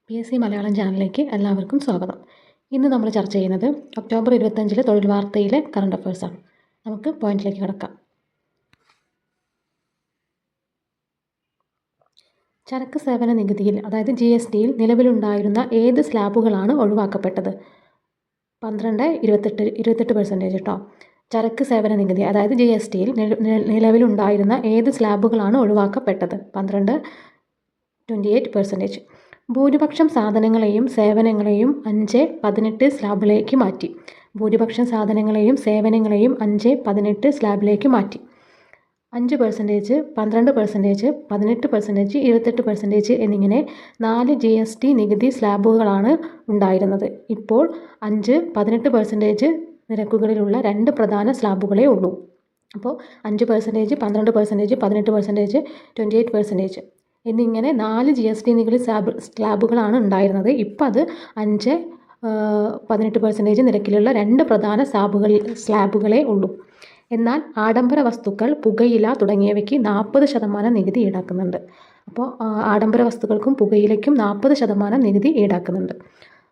PSC Malayalam ചാനലിലേക്ക് എല്ലാവർക്കും സ്വാഗതം. ഇന്ന് നമ്മൾ ചർച്ച ചെയ്യുന്നത് ഒക്ടോബർ 25 തൊഴിൽ വാർത്തയിലെ കറണ്ട് അഫയേഴ്സാണ്. നമുക്ക് പോയിന്റിലേക്ക് കിടക്കാം. ചരക്ക് സേവന നികുതിയിൽ അതായത് GSTയിൽ നിലവിലുണ്ടായിരുന്ന ഏത് സ്ലാബുകളാണ് ഒഴിവാക്കപ്പെട്ടത്? 12, 28% കേട്ടോ. ചരക്ക് സേവന നികുതി അതായത് GSTയിൽ നിലവിലുണ്ടായിരുന്ന ഏത് സ്ലാബുകളാണ് ഒഴിവാക്കപ്പെട്ടത്? 12, 28%. ഭൂരിപക്ഷം സാധനങ്ങളെയും സേവനങ്ങളെയും 5, 18 സ്ലാബിലേക്ക് മാറ്റി. ഭൂരിപക്ഷം സാധനങ്ങളെയും സേവനങ്ങളെയും 5, 18 സ്ലാബിലേക്ക് മാറ്റി. 5%, 12%, 18%, 28% എന്നിങ്ങനെ 4 GST നികുതി സ്ലാബുകളാണ് ഉണ്ടായിരുന്നത്. ഇപ്പോൾ 5, 18% നിരക്കുകളിലുള്ള 2 പ്രധാന സ്ലാബുകളേ ഉള്ളൂ. അപ്പോൾ 5%, 12%, 18%, 28% എന്നിങ്ങനെ 4 GST നികുതി സ്ലാബുകളാണ് ഉണ്ടായിരുന്നത്. ഇപ്പം അത് 5, 18% നിരക്കിലുള്ള 2 പ്രധാന സ്ലാബുകളേ ഉള്ളൂ. എന്നാൽ ആഡംബര വസ്തുക്കൾ, പുകയില തുടങ്ങിയവയ്ക്ക് 40% നികുതി ഈടാക്കുന്നുണ്ട്. അപ്പോൾ ആഡംബര വസ്തുക്കൾക്കും പുകയിലയ്ക്കും 40% നികുതി ഈടാക്കുന്നുണ്ട്.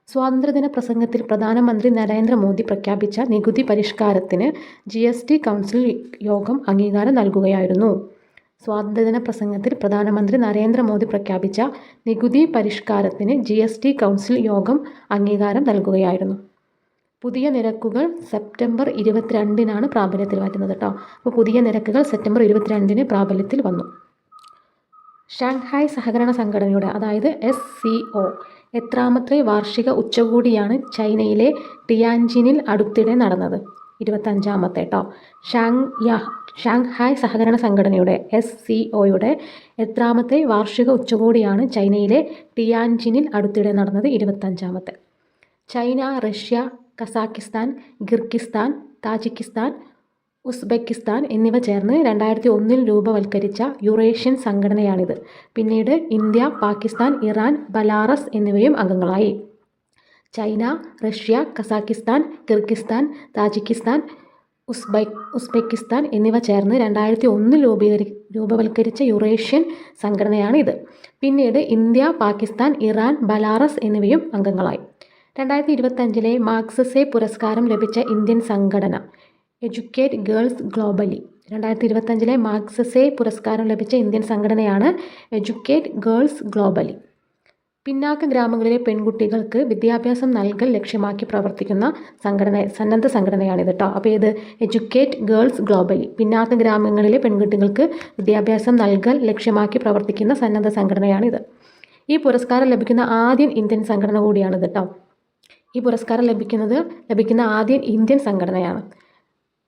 സ്വാതന്ത്ര്യദിന പ്രസംഗത്തിൽ പ്രധാനമന്ത്രി നരേന്ദ്രമോദി പ്രഖ്യാപിച്ച നികുതി പരിഷ്കാരത്തിന് GST കൗൺസിൽ യോഗം അംഗീകാരം നൽകുകയായിരുന്നു. സ്വാതന്ത്ര്യദിന പ്രസംഗത്തിൽ പ്രധാനമന്ത്രി നരേന്ദ്രമോദി പ്രഖ്യാപിച്ച നികുതി പരിഷ്കാരത്തിന് GST കൗൺസിൽ യോഗം അംഗീകാരം നൽകുകയായിരുന്നു. പുതിയ നിരക്കുകൾ സെപ്റ്റംബർ 22 പ്രാബല്യത്തിൽ വരുന്നത് കേട്ടോ. അപ്പോൾ പുതിയ നിരക്കുകൾ സെപ്റ്റംബർ 22 പ്രാബല്യത്തിൽ വന്നു. ഷാങ്ഹായ് സഹകരണ സംഘടനയുടെ അതായത് SCO എത്രാമത്തെ വാർഷിക ഉച്ചകോടിയാണ് ചൈനയിലെ ടിയാൻജിനിൽ അടുത്തിടെ നടന്നത്? 25ാമത്തെ കേട്ടോ. ഷാങ്ഹായ് സഹകരണ സംഘടനയുടെ SCOയുടെ എത്രാമത്തെ വാർഷിക ഉച്ചകോടിയാണ് ചൈനയിലെ ടിയാൻജിനിൽ അടുത്തിടെ നടന്നത്? 25ാമത്തെ. China, Russia, Kazakhstan, Kyrgyzstan, Tajikistan, Uzbekistan എന്നിവ ചേർന്ന് 2001 രൂപവൽക്കരിച്ച യുറേഷ്യൻ സംഘടനയാണിത്. പിന്നീട് ഇന്ത്യ, പാകിസ്ഥാൻ, ഇറാൻ, ബലാറസ് എന്നിവയും അംഗങ്ങളായി. China, Russia, Kazakhstan, Kyrgyzstan, Tajikistan, Uzbekistan എന്നിവ ചേർന്ന് 2001 രൂപവൽക്കരിച്ച യുറേഷ്യൻ സംഘടനയാണ് ഇത്. പിന്നീട് ഇന്ത്യ, പാകിസ്ഥാൻ, ഇറാൻ, ബലാറസ് എന്നിവയും അംഗങ്ങളായി. 2025 മാഗ്സസെ പുരസ്കാരം ലഭിച്ച ഇന്ത്യൻ സംഘടന എഡ്യൂക്കേറ്റ് ഗേൾസ് ഗ്ലോബലി. 2025 മാഗ്സസെ പുരസ്കാരം ലഭിച്ച ഇന്ത്യൻ സംഘടനയാണ് എഡ്യൂക്കേറ്റ് ഗേൾസ് ഗ്ലോബലി. പിന്നാക്ക ഗ്രാമങ്ങളിലെ പെൺകുട്ടികൾക്ക് വിദ്യാഭ്യാസം നൽകൽ ലക്ഷ്യമാക്കി പ്രവർത്തിക്കുന്ന സന്നദ്ധ സംഘടനയാണിത് കേട്ടോ. അപ്പോൾ ഇത് എഡ്യൂക്കേറ്റ് ഗേൾസ് ഗ്ലോബലി. പിന്നാക്ക ഗ്രാമങ്ങളിലെ പെൺകുട്ടികൾക്ക് വിദ്യാഭ്യാസം നൽകൽ ലക്ഷ്യമാക്കി പ്രവർത്തിക്കുന്ന സന്നദ്ധ സംഘടനയാണിത്. ഈ പുരസ്കാരം ലഭിക്കുന്ന ആദ്യ ഇന്ത്യൻ സംഘടന കൂടിയാണിത് കേട്ടോ. ഈ പുരസ്കാരം ലഭിക്കുന്ന ആദ്യ ഇന്ത്യൻ സംഘടനയാണ്.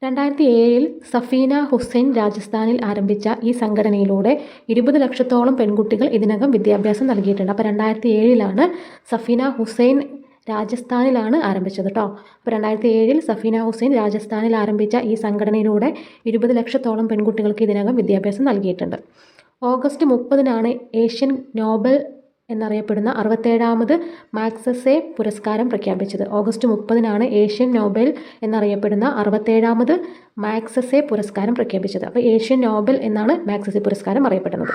2007 സഫീന ഹുസൈൻ രാജസ്ഥാനിൽ ആരംഭിച്ച ഈ സംഘടനയിലൂടെ 20 ലക്ഷത്തോളം പെൺകുട്ടികൾ ഇതിനകം വിദ്യാഭ്യാസം നൽകിയിട്ടുണ്ട്. അപ്പോൾ 2007 സഫീന ഹുസൈൻ രാജസ്ഥാനിലാണ് ആരംഭിച്ചത് കേട്ടോ. അപ്പോൾ 2007 സഫീന ഹുസൈൻ രാജസ്ഥാനിൽ ആരംഭിച്ച ഈ സംഘടനയിലൂടെ 20 ലക്ഷത്തോളം പെൺകുട്ടികൾക്ക് ഇതിനകം വിദ്യാഭ്യാസം നൽകിയിട്ടുണ്ട്. ഓഗസ്റ്റ് 30 ഏഷ്യൻ നോബൽ എന്നറിയപ്പെടുന്ന 67ാമത് മാഗ്സസെ പുരസ്കാരം പ്രഖ്യാപിച്ചത്. ഓഗസ്റ്റ് 30 ഏഷ്യൻ നോബൽ എന്നറിയപ്പെടുന്ന 67ാമത് മാഗ്സസെ പുരസ്കാരം പ്രഖ്യാപിച്ചത്. അപ്പോൾ ഏഷ്യൻ നോബൽ എന്നാണ് മാഗ്സസെ പുരസ്കാരം അറിയപ്പെടുന്നത്.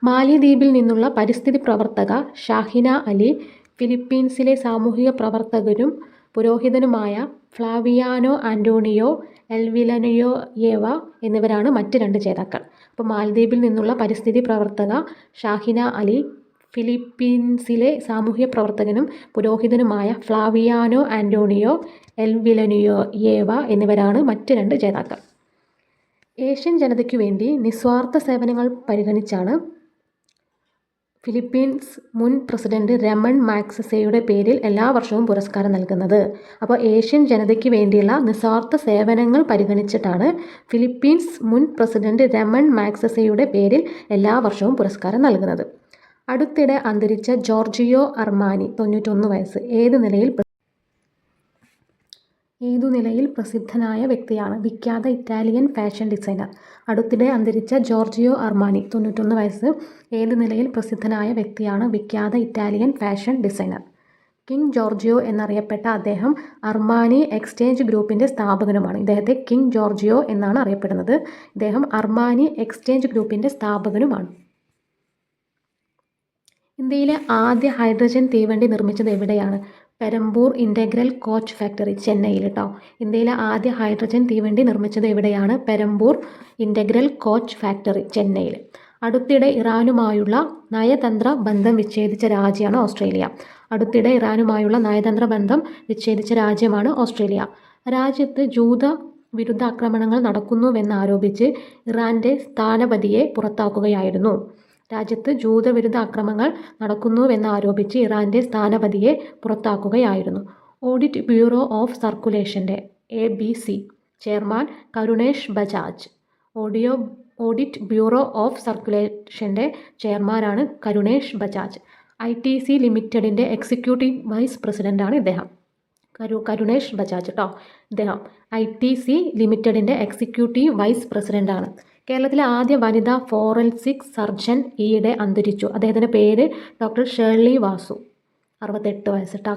മാലിദ്വീപിൽ നിന്നുള്ള പരിസ്ഥിതി പ്രവർത്തക ഷാഹിന അലി, ഫിലിപ്പീൻസിലെ സാമൂഹിക പ്രവർത്തകരും പുരോഹിതനുമായ ഫ്ലാവിയാനോ ആൻ്റോണിയോ എൽവിലനോയേവ എന്നിവരാണ് മറ്റ് 2 ജേതാക്കൾ. അപ്പോൾ മാലദ്വീപിൽ നിന്നുള്ള പരിസ്ഥിതി പ്രവർത്തക ഷാഹിന അലി, ഫിലിപ്പീൻസിലെ സാമൂഹ്യ പ്രവർത്തകനും പുരോഹിതനുമായ ഫ്ലാവിയാനോ ആൻ്റോണിയോ എൽവിലനോയേവ എന്നിവരാണ് മറ്റ് 2 ജേതാക്കൾ. ഏഷ്യൻ ജനതയ്ക്കു വേണ്ടി നിസ്വാർത്ഥ സേവനങ്ങൾ പരിഗണിച്ചാണ് ഫിലിപ്പീൻസ് മുൻ പ്രസിഡന്റ് രമൺ മാഗ്സസെയുടെ പേരിൽ എല്ലാ വർഷവും പുരസ്കാരം നൽകുന്നത്. അപ്പോൾ ഏഷ്യൻ ജനതയ്ക്ക് വേണ്ടിയുള്ള നിസ്വാർത്ഥ സേവനങ്ങൾ പരിഗണിച്ചിട്ടാണ് ഫിലിപ്പീൻസ് മുൻ പ്രസിഡന്റ് രമൺ മാഗ്സസെയുടെ പേരിൽ എല്ലാ വർഷവും പുരസ്കാരം നൽകുന്നത്. അടുത്തിടെ അന്തരിച്ച ജോർജിയോ അർമാനി 91 വയസ്സ് ഏതു നിലയിൽ പ്രസിദ്ധനായ വ്യക്തിയാണ്? വിഖ്യാത ഇറ്റാലിയൻ ഫാഷൻ ഡിസൈനർ. അടുത്തിടെ അന്തരിച്ച ജോർജിയോ അർമാനി 91 വയസ്സ് ഏതു നിലയിൽ പ്രസിദ്ധനായ വ്യക്തിയാണ്? വിഖ്യാത Italian fashion designer. King Giorgio എന്നറിയപ്പെട്ട അദ്ദേഹം അർമാനി എക്സ്ചേഞ്ച് ഗ്രൂപ്പിൻ്റെ സ്ഥാപകനുമാണ്. ഇദ്ദേഹത്തെ കിങ് ജോർജിയോ എന്നാണ് അറിയപ്പെടുന്നത്. ഇദ്ദേഹം അർമാനി എക്സ്ചേഞ്ച് ഗ്രൂപ്പിൻ്റെ സ്ഥാപകനുമാണ്. ഇന്ത്യയിലെ ആദ്യ ഹൈഡ്രജൻ തീവണ്ടി നിർമ്മിച്ചത് എവിടെയാണ്? പെരമ്പൂർ ഇൻ്റഗ്രൽ കോച്ച് ഫാക്ടറി, ചെന്നൈയിൽ കേട്ടോ. ഇന്ത്യയിലെ ആദ്യ ഹൈഡ്രജൻ തീവണ്ടി നിർമ്മിച്ചത് എവിടെയാണ്? പെരമ്പൂർ ഇൻ്റഗ്രൽ കോച്ച് ഫാക്ടറി, ചെന്നൈയിൽ. അടുത്തിടെ ഇറാനുമായുള്ള നയതന്ത്ര ബന്ധം വിച്ഛേദിച്ച രാജ്യമാണ് ഓസ്ട്രേലിയ. അടുത്തിടെ ഇറാനുമായുള്ള നയതന്ത്ര ബന്ധം വിച്ഛേദിച്ച രാജ്യമാണ് ഓസ്ട്രേലിയ. രാജ്യത്ത് ജൂത വിരുദ്ധാക്രമണങ്ങൾ നടക്കുന്നുവെന്നാരോപിച്ച് ഇറാൻ്റെ സ്ഥാനപതിയെ പുറത്താക്കുകയായിരുന്നു. രാജ്യത്ത് ജൂതവിരുദ്ധ അക്രമങ്ങൾ നടക്കുന്നുവെന്നാരോപിച്ച് ഇറാൻ്റെ സ്ഥാനപതിയെ പുറത്താക്കുകയായിരുന്നു. ഓഡിറ്റ് ബ്യൂറോ ഓഫ് സർക്കുലേഷൻ്റെ ABC chairman Karunesh Bajaj. Audit bureau of സർക്കുലേഷൻ്റെ ചെയർമാനാണ് കരുണേഷ് ബജാജ്. ITC ലിമിറ്റഡിൻ്റെ എക്സിക്യൂട്ടീവ് വൈസ് പ്രസിഡൻ്റാണ് ഇദ്ദേഹം. കരുണേഷ് ബജാജ് കേട്ടോ. ഇദ്ദേഹം ITC ലിമിറ്റഡിൻ്റെ എക്സിക്യൂട്ടീവ് വൈസ് പ്രസിഡൻ്റാണ്. കേരളത്തിലെ ആദ്യ വനിതാ ഫോറൻസിക് സർജൻ ഈയിടെ അന്തരിച്ചു. അദ്ദേഹത്തിൻ്റെ പേര് ഡോക്ടർ ഷേർലി വാസു, 68 വയസ്സ് കേട്ടോ.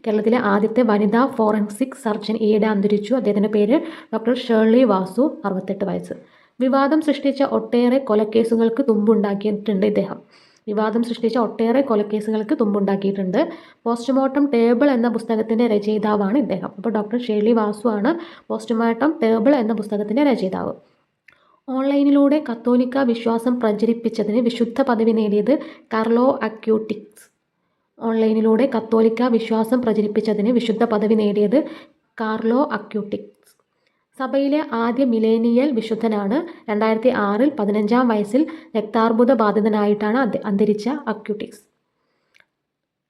കേരളത്തിലെ ആദ്യത്തെ വനിതാ ഫോറൻസിക് സർജൻ ഈയിടെ അന്തരിച്ചു. അദ്ദേഹത്തിൻ്റെ പേര് ഡോക്ടർ ഷേർലി വാസു, 68 വയസ്സ്. വിവാദം സൃഷ്ടിച്ച ഒട്ടേറെ കൊലക്കേസുകൾക്ക് തുമ്പുണ്ടാക്കിയിട്ടുണ്ട് ഇദ്ദേഹം. പോസ്റ്റ്മോർട്ടം ടേബിൾ എന്ന പുസ്തകത്തിൻ്റെ രചയിതാവാണ് ഇദ്ദേഹം. അപ്പോൾ ഡോക്ടർ ഷേർലി വാസു ആണ് പോസ്റ്റ്മോർട്ടം ടേബിൾ എന്ന പുസ്തകത്തിൻ്റെ രചയിതാവ്. ഓൺലൈനിലൂടെ കത്തോലിക്ക വിശ്വാസം പ്രചരിപ്പിച്ചതിന് വിശുദ്ധ പദവി നേടിയത് കാർലോ അക്യൂട്ടിക്സ്. ഓൺലൈനിലൂടെ കത്തോലിക്ക വിശ്വാസം പ്രചരിപ്പിച്ചതിന് വിശുദ്ധ പദവി നേടിയത് കാർലോ അക്യൂട്ടിക്സ്. സഭയിലെ ആദ്യ മിലേനിയൽ വിശുദ്ധനാണ്. 2006 15-ാം വയസ്സിൽ രക്താർബുദ ബാധിതനായിട്ടാണ് അന്തരിച്ച അക്യൂട്ടിക്സ്.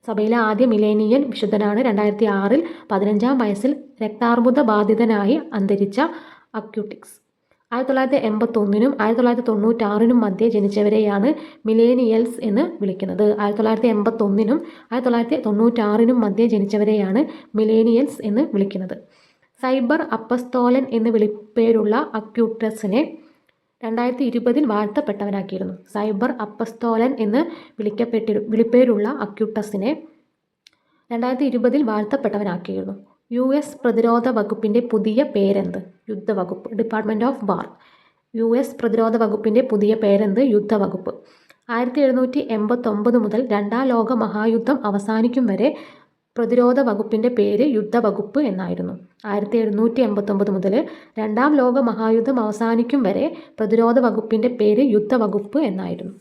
സഭയിലെ ആദ്യ മിലേനിയൽ വിശുദ്ധനാണ്. 2006 15-ാം വയസ്സിൽ രക്താർബുദ ബാധിതനായി അന്തരിച്ച അക്യൂട്ടിക്സ്. 1981-നും 1996-നും മധ്യേ ജനിച്ചവരെയാണ് മിലേനിയൽസ് എന്ന് വിളിക്കുന്നത്. 1981-നും 1996-നും മധ്യേ ജനിച്ചവരെയാണ് മിലേനിയൽസ് എന്ന് വിളിക്കുന്നത്. സൈബർ അപ്പസ്തോലൻ എന്ന് വിളിപ്പേരുള്ള അക്യൂട്ടസിനെ 2020-ൽ വാഴ്ത്തപ്പെട്ടവനാക്കിയിരുന്നു. സൈബർ അപ്പസ്തോലൻ എന്ന് വിളിപ്പേരുള്ള അക്യൂട്ടസിനെ 2020-ൽ വാഴ്ത്തപ്പെട്ടവനാക്കിയിരുന്നു. US പ്രതിരോധ വകുപ്പിൻ്റെ പുതിയ പേരെന്ത്? യുദ്ധവകുപ്പ്, ഡിപ്പാർട്ട്മെൻറ്റ് ഓഫ് വാർ. US പ്രതിരോധ വകുപ്പിൻ്റെ പുതിയ പേരെന്ത്? യുദ്ധവകുപ്പ്. 1789 മുതൽ രണ്ടാം ലോക മഹായുദ്ധം അവസാനിക്കും വരെ പ്രതിരോധ വകുപ്പിൻ്റെ പേര് യുദ്ധവകുപ്പ് എന്നായിരുന്നു. 1789 മുതൽ രണ്ടാം ലോക മഹായുദ്ധം അവസാനിക്കും വരെ പ്രതിരോധ വകുപ്പിൻ്റെ പേര് യുദ്ധവകുപ്പ് എന്നായിരുന്നു.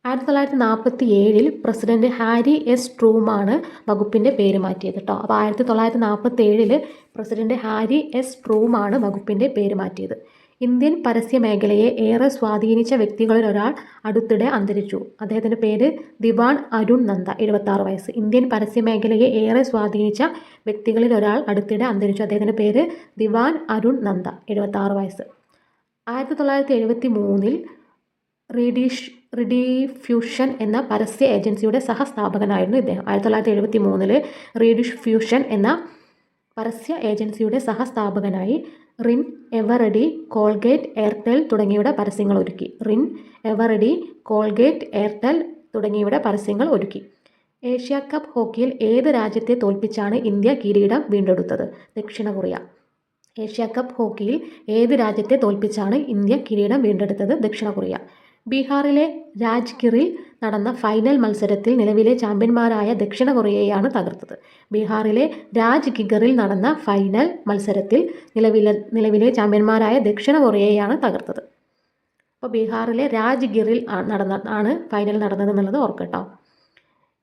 1947-ൽ പ്രസിഡന്റ് ഹാരി എസ് ട്രൂമാണ് വകുപ്പിൻ്റെ പേര് മാറ്റിയത് കേട്ടോ. അപ്പോൾ 1947-ൽ പ്രസിഡന്റ് ഹാരി എസ് ട്രൂമാണ് വകുപ്പിൻ്റെ പേര് മാറ്റിയത്. ഇന്ത്യൻ പരസ്യ മേഖലയെ ഏറെ സ്വാധീനിച്ച വ്യക്തികളിൽ ഒരാൾ അടുത്തിടെ അന്തരിച്ചു. അദ്ദേഹത്തിൻ്റെ പേര് ദിവാൻ അരുൺ നന്ദ, 76 വയസ്സ്. ഇന്ത്യൻ പരസ്യ മേഖലയെ ഏറെ സ്വാധീനിച്ച വ്യക്തികളിൽ ഒരാൾ അടുത്തിടെ അന്തരിച്ചു. അദ്ദേഹത്തിൻ്റെ പേര് ദിവാൻ അരുൺ നന്ദ, 76 വയസ്സ്. 1973-ൽ റീഡിഫ്യൂഷൻ എന്ന പരസ്യ ഏജൻസിയുടെ സഹസ്ഥാപകനായിരുന്നു ഇദ്ദേഹം. 1973-ൽ റീഡിഫ്യൂഷൻ എന്ന പരസ്യ ഏജൻസിയുടെ സഹസ്ഥാപകനായി റിൻ, എവറഡി, കോൾഗേറ്റ്, എയർടെൽ തുടങ്ങിയവയുടെ പരസ്യങ്ങൾ ഒരുക്കി. റിൻ, എവറഡി, കോൾഗേറ്റ്, എയർടെൽ തുടങ്ങിയവയുടെ പരസ്യങ്ങൾ ഒരുക്കി. ഏഷ്യ കപ്പ് ഹോക്കിയിൽ ഏത് രാജ്യത്തെ തോൽപ്പിച്ചാണ് ഇന്ത്യ കിരീടം വീണ്ടെടുത്തത്? ദക്ഷിണ കൊറിയ. ഏഷ്യ കപ്പ് ഹോക്കിയിൽ ഏത് രാജ്യത്തെ തോൽപ്പിച്ചാണ് ഇന്ത്യ കിരീടം വീണ്ടെടുത്തത്? ദക്ഷിണ കൊറിയ. ബീഹാറിലെ രാജ്ഗിറിൽ നടന്ന ഫൈനൽ മത്സരത്തിൽ നിലവിലെ ചാമ്പ്യന്മാരായ ദക്ഷിണ കൊറിയയാണ് തകർത്തത്. ബീഹാറിലെ രാജ്ഗിറിൽ നടന്ന ഫൈനൽ മത്സരത്തിൽ നിലവിലെ ചാമ്പ്യന്മാരായ ദക്ഷിണ കൊറിയയാണ് തകർത്തത്. അപ്പോൾ ബീഹാറിലെ രാജ്ഗിറിൽ ആണ് ഫൈനൽ നടന്നത് എന്നുള്ളത് ഓർക്കട്ടോ.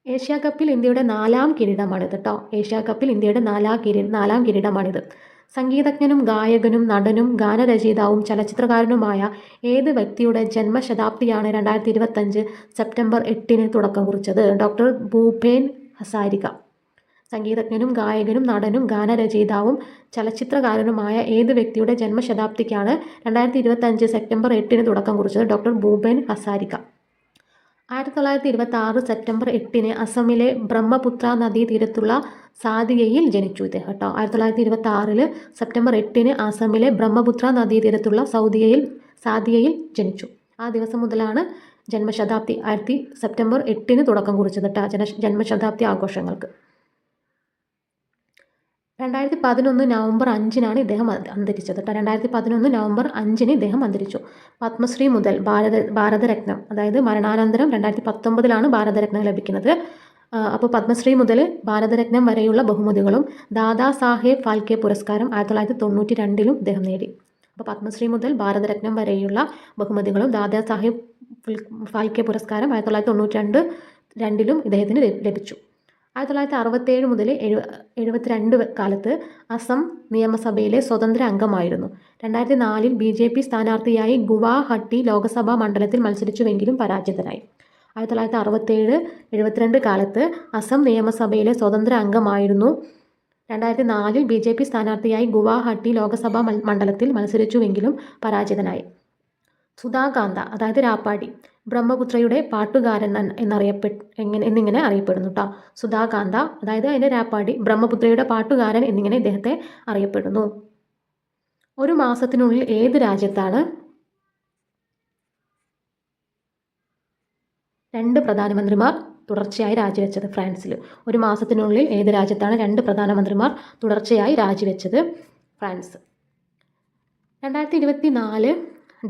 ഏഷ്യ കപ്പിൽ ഇന്ത്യയുടെ 4ാം കിരീടമാണിത് കേട്ടോ. ഏഷ്യ കപ്പിൽ ഇന്ത്യയുടെ 4ാം കിരീടമാണിത്. സംഗീതജ്ഞനും ഗായകനും നടനും ഗാനരചയിതാവും ചലച്ചിത്രകാരനുമായ ഏത് വ്യക്തിയുടെ ജന്മശതാബ്ദിയാണ് 2025 സെപ്റ്റംബർ 8-ന് തുടക്കം കുറിച്ചത്? ഡോക്ടർ ഭൂപേൻ ഹസാരിക. സംഗീതജ്ഞനും ഗായകനും നടനും ഗാനരചയിതാവും ചലച്ചിത്രകാരനുമായ ഏത് വ്യക്തിയുടെ ജന്മശതാബ്ദിക്കാണ് 2025 സെപ്റ്റംബർ 8-ന് തുടക്കം കുറിച്ചത്? ഡോക്ടർ ഭൂപേൻ ഹസാരിക. 1926 സെപ്റ്റംബർ 8-ന് അസമിലെ ബ്രഹ്മപുത്ര നദീതീരത്തുള്ള സാദിയയിൽ ജനിച്ചു ഇദ്ദേഹം കേട്ടോ. 1926 സെപ്റ്റംബർ 8-ന് അസമിലെ ബ്രഹ്മപുത്ര നദീതീരത്തുള്ള സാദിയയിൽ ജനിച്ചു. ആ ദിവസം മുതലാണ് ജന്മശതാബ്ദി സെപ്റ്റംബർ 8-ന് തുടക്കം കുറിച്ചത് കേട്ടോ ജന്മശതാബ്ദി ആഘോഷങ്ങൾക്ക്. 2011 നവംബർ 5-നാണ് ഇദ്ദേഹം അന്തരിച്ചത് കേട്ടോ. 2011 നവംബർ 5-ന് ഇദ്ദേഹം അന്തരിച്ചു. പത്മശ്രീ മുതൽ ഭാരതരത്നം, അതായത് മരണാനന്തരം 2019-ലാണ് ഭാരതരത്നം ലഭിക്കുന്നത്. അപ്പോൾ പത്മശ്രീ മുതൽ ഭാരതരത്നം വരെയുള്ള ബഹുമതികളും ദാദാ സാഹേബ് ഫാൽക്കെ പുരസ്കാരം 1992-ലും ഇദ്ദേഹം നേടി. അപ്പോൾ പത്മശ്രീ മുതൽ ഭാരതരത്നം വരെയുള്ള ബഹുമതികളും ദാദാ സാഹേബ് ഫാൽക്കെ പുരസ്കാരം 1992-ലും ഇദ്ദേഹത്തിന് ലഭിച്ചു. 1967 മുതൽ 72 കാലത്ത് അസം നിയമസഭയിലെ സ്വതന്ത്ര അംഗമായിരുന്നു. 2004-ൽ BJP സ്ഥാനാർത്ഥിയായി ഗുവാഹട്ടി ലോക്സഭാ മണ്ഡലത്തിൽ മത്സരിച്ചുവെങ്കിലും പരാജിതനായി. 1967-72 കാലത്ത് അസം നിയമസഭയിലെ സ്വതന്ത്ര അംഗമായിരുന്നു. 2004-ൽ BJP സ്ഥാനാർത്ഥിയായി ഗുവാഹട്ടി ലോക്സഭാ മണ്ഡലത്തിൽ മത്സരിച്ചുവെങ്കിലും പരാജിതനായി. സുധാകാന്ത, അതായത് രാപ്പാടി, ബ്രഹ്മപുത്രയുടെ പാട്ടുകാരൻ എന്നിങ്ങനെ അറിയപ്പെടുന്നു കേട്ടോ. സുധാകാന്ത, അതായത് അതിൻ്റെ രാപ്പാടി, ബ്രഹ്മപുത്രയുടെ പാട്ടുകാരൻ എന്നിങ്ങനെ ഇദ്ദേഹത്തെ അറിയപ്പെടുന്നു. ഒരു മാസത്തിനുള്ളിൽ ഏത് രാജ്യത്താണ് 2 പ്രധാനമന്ത്രിമാർ തുടർച്ചയായി രാജിവെച്ചത്? ഫ്രാൻസിൽ. ഒരു മാസത്തിനുള്ളിൽ ഏത് രാജ്യത്താണ് 2 പ്രധാനമന്ത്രിമാർ തുടർച്ചയായി രാജിവെച്ചത്? ഫ്രാൻസ്. 2024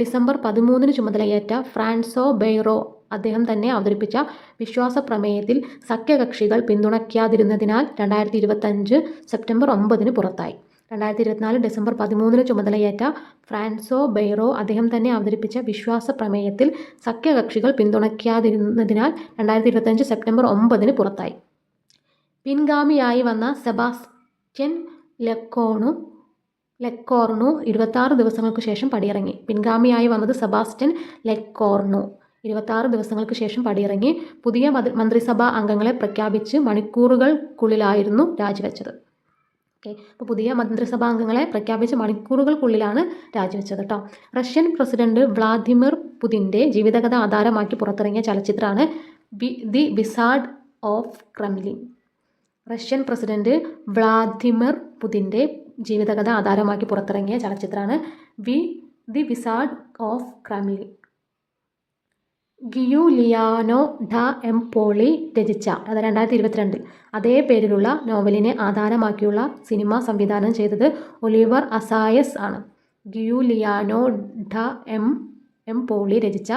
ഡിസംബർ 13-ന് ചുമതലയേറ്റ ഫ്രാൻസോ ബെയ്റോ അദ്ദേഹം തന്നെ അവതരിപ്പിച്ച വിശ്വാസ പ്രമേയത്തിൽ സഖ്യകക്ഷികൾ പിന്തുണയ്ക്കാതിരുന്നതിനാൽ 2025 സെപ്റ്റംബർ 9-ന് പുറത്തായി. 2024 ഡിസംബർ 13-ന് ചുമതലയേറ്റ ഫ്രാൻസോ ബെയ്റോ അദ്ദേഹം തന്നെ അവതരിപ്പിച്ച വിശ്വാസ പ്രമേയത്തിൽ സഖ്യകക്ഷികൾ പിന്തുണയ്ക്കാതിരുന്നതിനാൽ 2025 സെപ്റ്റംബർ 9-ന് പുറത്തായി. പിൻഗാമിയായി വന്ന സെബാസ്റ്റ്യൻ ലെക്കോർണു 26 ദിവസങ്ങൾക്ക് ശേഷം പടിയിറങ്ങി. പിൻഗാമിയായി വന്നത് സെബാസ്റ്റ്യൻ ലെക്കോർണു 26 ദിവസങ്ങൾക്ക് ശേഷം പടിയിറങ്ങി. പുതിയ മന്ത്രിസഭാ അംഗങ്ങളെ പ്രഖ്യാപിച്ച് മണിക്കൂറുകൾക്കുള്ളിലായിരുന്നു രാജിവെച്ചത്. അപ്പോൾ പുതിയ മന്ത്രിസഭാ അംഗങ്ങളെ പ്രഖ്യാപിച്ച് മണിക്കൂറുകൾക്കുള്ളിലാണ് രാജിവെച്ചത് കേട്ടോ. റഷ്യൻ പ്രസിഡന്റ് വ്ളാദിമിർ പുതിൻ്റെ ജീവിതകഥ ആധാരമാക്കി പുറത്തിറങ്ങിയ ചലച്ചിത്രമാണ് the wizard of Kremlin. Russian president Vladimir പുതിൻ്റെ ജീവിതകഥ ആധാരമാക്കി പുറത്തിറങ്ങിയ ചലച്ചിത്രമാണ് the wizard of Kremlin. Giuliano da Empoli രചിച്ച, അത് 2022 അതേ പേരിലുള്ള നോവലിനെ ആധാരമാക്കിയുള്ള സിനിമ സംവിധാനം ചെയ്തത് ഒലിവർ അസായസ് ആണ്. ഗിയുലിയാനോ ഡ എംപോളി രചിച്ച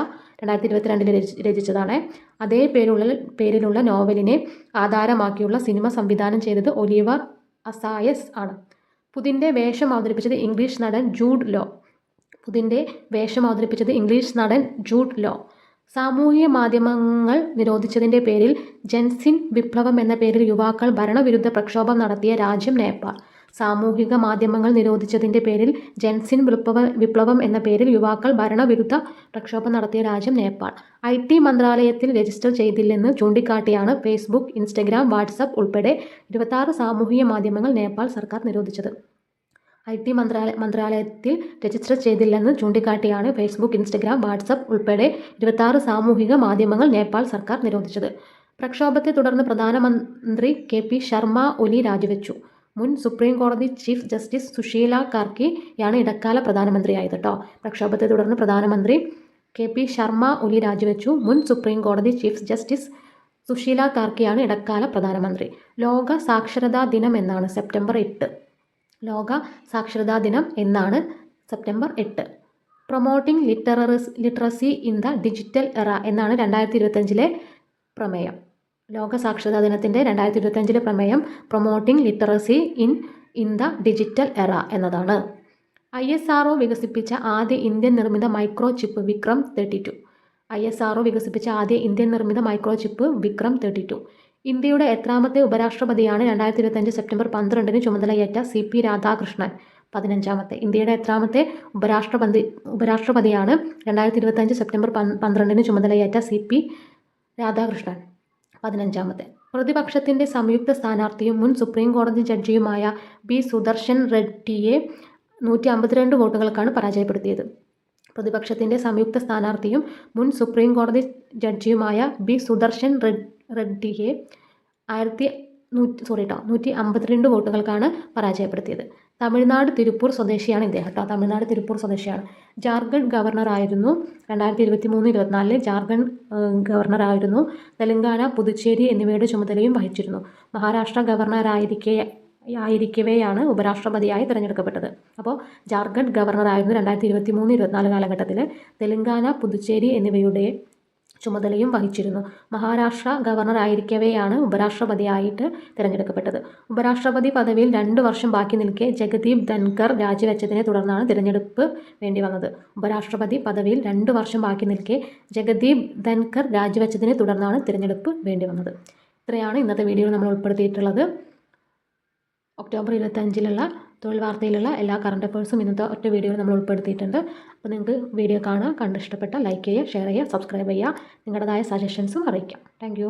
2022 രചിച്ചതാണ്. അതേ പേരിലുള്ള നോവലിനെ ആധാരമാക്കിയുള്ള സിനിമ സംവിധാനം ചെയ്തത് ഒലിവർ അസായസ് ആണ്. പുതിൻ്റെ വേഷം അവതരിപ്പിച്ചത് ഇംഗ്ലീഷ് നടൻ ജൂഡ് ലോ. സാമൂഹിക മാധ്യമങ്ങൾ നിരോധിച്ചതിൻ്റെ പേരിൽ ജൻസിൻ വിപ്ലവം എന്ന പേരിൽ യുവാക്കൾ ഭരണവിരുദ്ധ പ്രക്ഷോഭം നടത്തിയ രാജ്യം നേപ്പാൾ. സാമൂഹിക മാധ്യമങ്ങൾ നിരോധിച്ചതിൻ്റെ പേരിൽ ജൻസിൻ വിപ്ലവം എന്ന പേരിൽ യുവാക്കൾ ഭരണവിരുദ്ധ പ്രക്ഷോഭം നടത്തിയ രാജ്യം നേപ്പാൾ. IT മന്ത്രാലയത്തിൽ രജിസ്റ്റർ ചെയ്തില്ലെന്ന് ചൂണ്ടിക്കാട്ടിയാണ് ഫേസ്ബുക്ക്, ഇൻസ്റ്റഗ്രാം, വാട്സപ്പ് ഉൾപ്പെടെ 26 സാമൂഹിക മാധ്യമങ്ങൾ നേപ്പാൾ സർക്കാർ നിരോധിച്ചത്. IT മന്ത്രാലയത്തിൽ രജിസ്റ്റർ ചെയ്തില്ലെന്ന് ചൂണ്ടിക്കാട്ടിയാണ് ഫേസ്ബുക്ക്, ഇൻസ്റ്റഗ്രാം, വാട്സപ്പ് ഉൾപ്പെടെ 26 സാമൂഹിക മാധ്യമങ്ങൾ നേപ്പാൾ സർക്കാർ നിരോധിച്ചത്. പ്രക്ഷോഭത്തെ തുടർന്ന് പ്രധാനമന്ത്രി KP ശർമ്മ ഒലി രാജിവെച്ചു. മുൻ സുപ്രീം കോടതി ചീഫ് ജസ്റ്റിസ് സുശീല കാർക്കിയാണ് ഇടക്കാല പ്രധാനമന്ത്രിയായത് കേട്ടോ. പ്രക്ഷോഭത്തെ തുടർന്ന് പ്രധാനമന്ത്രി KP ശർമ്മ ഒലി രാജിവെച്ചു. മുൻ സുപ്രീം കോടതി ചീഫ് ജസ്റ്റിസ് സുശീല കാർക്കിയാണ് ഇടക്കാല പ്രധാനമന്ത്രി. ലോക സാക്ഷരതാ ദിനം എന്നാണ്? സെപ്റ്റംബർ 8. ലോക സാക്ഷരതാ ദിനം എന്നാണ്? September 8. Promoting literacy in the digital എറ എന്നാണ് 2025-ലെ പ്രമേയം. ലോക സാക്ഷരതാ ദിനത്തിൻ്റെ 2025-ലെ പ്രമേയം promoting literacy in the digital എറ എന്നതാണ്. ISRO വികസിപ്പിച്ച ആദ്യ ഇന്ത്യൻ നിർമ്മിത മൈക്രോ ചിപ്പ് വിക്രം 32. ISRO വികസിപ്പിച്ച ആദ്യ ഇന്ത്യൻ നിർമ്മിത മൈക്രോ ചിപ്പ് വിക്രം 32. ഇന്ത്യയുടെ എത്രാമത്തെ ഉപരാഷ്ട്രപതിയാണ് 2025 സെപ്റ്റംബർ 12-ന് ചുമതലയേറ്റ CP രാധാകൃഷ്ണൻ? 15ാമത്തെ. ഇന്ത്യയുടെ എത്രാമത്തെ ഉപരാഷ്ട്രപതിയാണ് 2025 സെപ്റ്റംബർ 12-ന് ചുമതലയേറ്റ CP രാധാകൃഷ്ണൻ? 15ാമത്തെ. പ്രതിപക്ഷത്തിൻ്റെ സംയുക്ത സ്ഥാനാർത്ഥിയും മുൻ സുപ്രീം കോടതി ജഡ്ജിയുമായ B സുദർശൻ റെഡ്ഡിയെ 152 വോട്ടുകൾക്കാണ് പരാജയപ്പെടുത്തിയത്. പ്രതിപക്ഷത്തിൻ്റെ സംയുക്ത സ്ഥാനാർത്ഥിയും മുൻ സുപ്രീം കോടതി ജഡ്ജിയുമായ B സുദർശൻ റെഡ്ഡിയെ 152 വോട്ടുകൾക്കാണ് പരാജയപ്പെടുത്തിയത്. തമിഴ്നാട് തിരുപ്പൂർ സ്വദേശിയാണ് ഇദ്ദേഹം കേട്ടോ. തമിഴ്നാട് തിരുപ്പൂർ സ്വദേശിയാണ്. ജാർഖണ്ഡ് ഗവർണറായിരുന്നു. 2023-24 ജാർഖണ്ഡ് ഗവർണറായിരുന്നു. തെലങ്കാന, പുതുച്ചേരി എന്നിവയുടെ ചുമതലയും വഹിച്ചിരുന്നു. മഹാരാഷ്ട്ര ആയിരിക്കവെയാണ് ഉപരാഷ്ട്രപതിയായി തിരഞ്ഞെടുക്കപ്പെട്ടത്. അപ്പോൾ ജാർഖണ്ഡ് ഗവർണറായിരുന്നു 2023-24 കാലഘട്ടത്തിൽ. തെലങ്കാന, പുതുച്ചേരി എന്നിവയുടെ ചുമതലയും വഹിച്ചിരുന്നു. മഹാരാഷ്ട്ര ഗവർണറായിരിക്കവെയാണ് ഉപരാഷ്ട്രപതിയായിട്ട് തിരഞ്ഞെടുക്കപ്പെട്ടത്. ഉപരാഷ്ട്രപതി പദവിയിൽ 2 വർഷം ബാക്കി നിൽക്കെ ജഗദീപ് ധൻകർ രാജിവെച്ചതിനെ തുടർന്നാണ് തിരഞ്ഞെടുപ്പ് വേണ്ടി വന്നത്. ഉപരാഷ്ട്രപതി പദവിയിൽ 2 വർഷം ബാക്കി നിൽക്കെ ജഗദീപ് ധൻകർ രാജിവെച്ചതിനെ തുടർന്നാണ് തിരഞ്ഞെടുപ്പ് വേണ്ടി വന്നത്. ഇത്രയാണ് ഇന്നത്തെ വീഡിയോയിൽ നമ്മൾ ഉൾപ്പെടുത്തിയിട്ടുള്ളത്. ഒക്ടോബർ 25-ലുള്ള തൊഴിൽ വാർത്തയിലുള്ള എല്ലാ കറണ്ട് അഫയേഴ്സും ഇന്നത്തെ ഒറ്റ വീഡിയോയിൽ നമ്മൾ ഉൾപ്പെടുത്തിയിട്ടുണ്ട്. അപ്പോൾ നിങ്ങൾക്ക് വീഡിയോ കാണുക, കണ്ട് ഇഷ്ടപ്പെട്ട ലൈക്ക് ചെയ്യുക, ഷെയർ ചെയ്യുക, സബ്സ്ക്രൈബ് ചെയ്യുക, നിങ്ങളുടേതായ സജഷൻസും അറിയിക്കാം. താങ്ക്